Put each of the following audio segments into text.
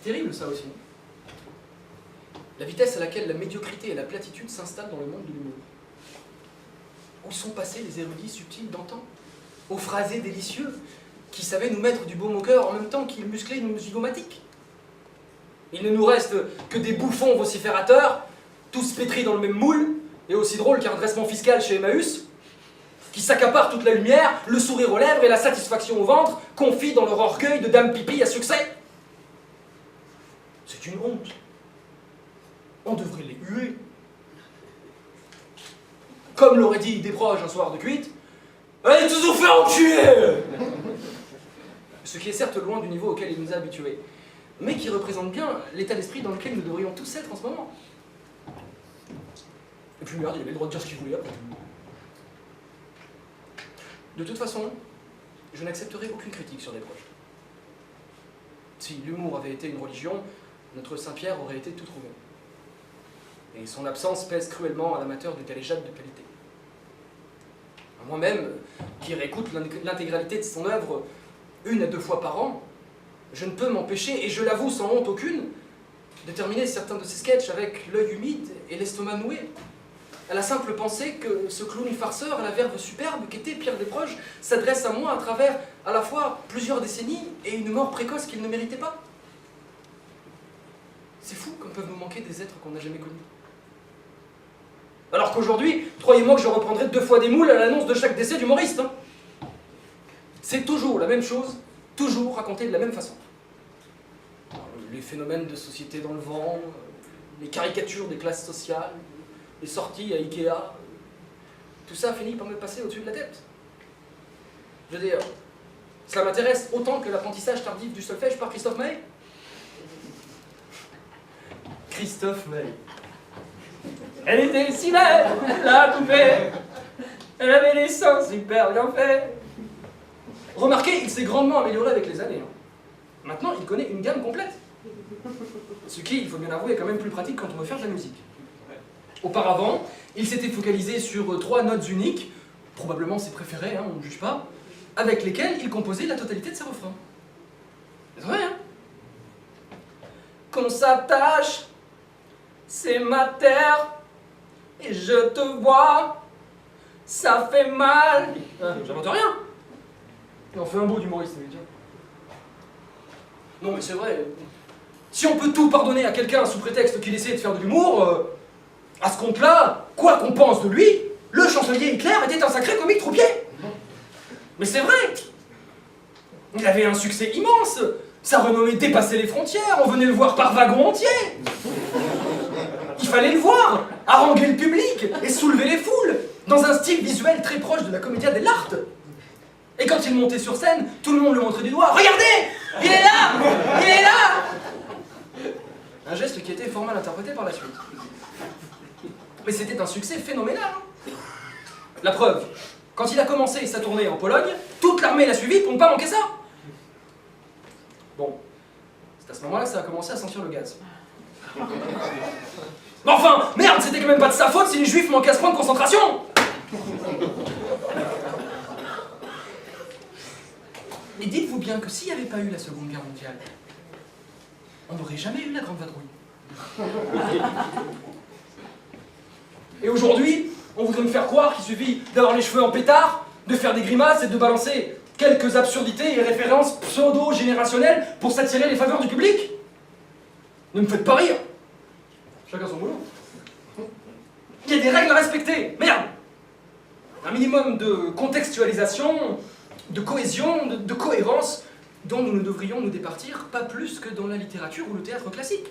terrible ça aussi. La vitesse à laquelle la médiocrité et la platitude s'installent dans le monde de l'humour. Où sont passés les érudits subtils d'antan, aux phrasés délicieux, qui savaient nous mettre du baume au cœur en même temps qu'ils musclaient nos zygomatiques. Il ne nous reste que des bouffons vociférateurs, tous pétris dans le même moule, et aussi drôles qu'un redressement fiscal chez Emmaüs, qui s'accaparent toute la lumière, le sourire aux lèvres et la satisfaction au ventre, confis dans leur orgueil de dame pipi à succès. C'est une honte. On devrait les huer. Comme l'aurait dit Desproges un soir de cuite, « Allez tous vous faire enculer !» Ce qui est certes loin du niveau auquel il nous a habitués, mais qui représente bien l'état d'esprit dans lequel nous devrions tous être en ce moment. Et puis merde, il avait le droit de dire ce qu'il voulait après. De toute façon, je n'accepterai aucune critique sur Desproges. Si l'humour avait été une religion, notre Saint-Pierre aurait été tout trouvé. Et son absence pèse cruellement à l'amateur de galéjades de qualité. Moi-même, qui réécoute l'intégralité de son œuvre 1 à 2 fois par an, je ne peux m'empêcher, et je l'avoue sans honte aucune, de terminer certains de ses sketchs avec l'œil humide et l'estomac noué, à la simple pensée que ce clown farceur à la verve superbe qu'était Pierre Desproges s'adresse à moi à travers à la fois plusieurs décennies et une mort précoce qu'il ne méritait pas. C'est fou comme peuvent nous manquer des êtres qu'on n'a jamais connus. Alors qu'aujourd'hui, croyez-moi que je reprendrai 2 fois des moules à l'annonce de chaque décès d'humoriste. Hein. C'est toujours la même chose, toujours raconté de la même façon. Les phénomènes de société dans le vent, les caricatures des classes sociales, les sorties à Ikea, tout ça finit par me passer au-dessus de la tête. Je veux dire, cela m'intéresse autant que l'apprentissage tardif du solfège par Christophe Maé. Christophe Maé. Elle était si belle, la poupée. Elle avait les seins super bien faits. Remarquez, il s'est grandement amélioré avec les années. Maintenant, il connaît une gamme complète. Ce qui, il faut bien avouer, est quand même plus pratique quand on veut faire de la musique. Auparavant, il s'était focalisé sur 3 notes uniques, probablement ses préférées, on ne juge pas, avec lesquelles il composait la totalité de ses refrains. C'est vrai, hein? Qu'on s'attache, c'est ma terre, et je te vois, ça fait mal. J'invente rien. Il en fait un beau d'humoriste, mais tiens. Non, mais c'est vrai. Si on peut tout pardonner à quelqu'un sous prétexte qu'il essaie de faire de l'humour, à ce compte-là, quoi qu'on pense de lui, le chancelier Hitler était un sacré comique troupier. Mais c'est vrai. Il avait un succès immense. Sa renommée dépassait les frontières. On venait le voir par wagon entier. Il fallait le voir, haranguer le public et soulever les foules, dans un style visuel très proche de la commedia dell'arte. Et quand il montait sur scène, tout le monde le montrait du doigt. Regardez, il est là, il est là. Un geste qui était fort mal interprété par la suite. Mais c'était un succès phénoménal. Hein. La preuve, quand il a commencé sa tournée en Pologne, toute l'armée l'a suivi pour ne pas manquer ça. Bon, c'est à ce moment-là que ça a commencé à sentir le gaz. Mais enfin, merde, c'était quand même pas de sa faute si les juifs manquaient à ce point de concentration. Mais dites-vous bien que s'il n'y avait pas eu la Seconde Guerre mondiale, on n'aurait jamais eu la Grande Vadrouille. Et aujourd'hui, on voudrait me faire croire qu'il suffit d'avoir les cheveux en pétard, de faire des grimaces et de balancer quelques absurdités et références pseudo-générationnelles pour s'attirer les faveurs du public. Ne me faites pas rire. Chacun son boulot. Il y a des règles à respecter. Merde. Un minimum de contextualisation, de cohésion, de cohérence, dont nous ne devrions nous départir pas plus que dans la littérature ou le théâtre classique.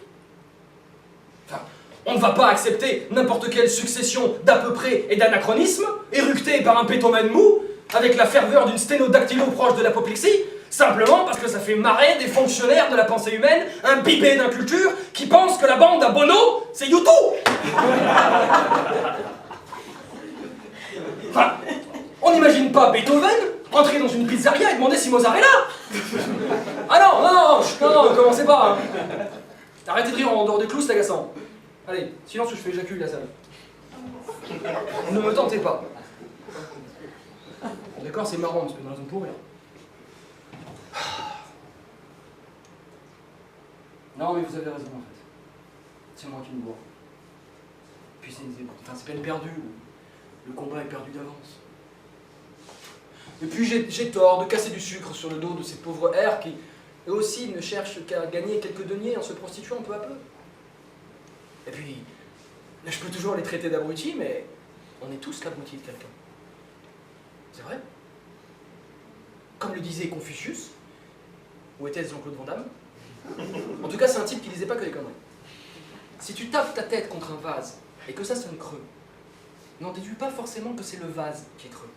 Enfin, on ne va pas accepter n'importe quelle succession d'à peu près et d'anachronismes, éructés par un pétomane mou, avec la ferveur d'une sténodactylo proche de l'apoplexie, simplement parce que ça fait marrer des fonctionnaires de la pensée humaine, imbibés d'inculture, qui pensent que la bande à Bono, c'est YouTube. Enfin, on n'imagine pas Beethoven entrer dans une pizzeria et demander si Mozart est là. Ah non, commencez pas. Hein. Arrêtez de rire en dehors des clous, c'est agaçant. Allez, silence ou je fais éjaculer la salle. Ne me tentez pas. D'accord, c'est marrant, parce que dans la zone pour rire. Non, mais vous avez raison, en fait. C'est moi qui me bourre. Puis c'est peine perdue. Le combat est perdu d'avance. Et puis j'ai tort de casser du sucre sur le dos de ces pauvres airs qui, eux aussi, ne cherchent qu'à gagner quelques deniers en se prostituant peu à peu. Et puis, là, je peux toujours les traiter d'abrutis, mais on est tous l'abruti de quelqu'un. C'est vrai. Comme le disait Confucius, ou était-ce Jean-Claude Van Damme? En tout cas, c'est un type qui disait pas que des conneries. Si tu tapes ta tête contre un vase et que ça sonne creux, n'en déduis pas forcément que c'est le vase qui est creux.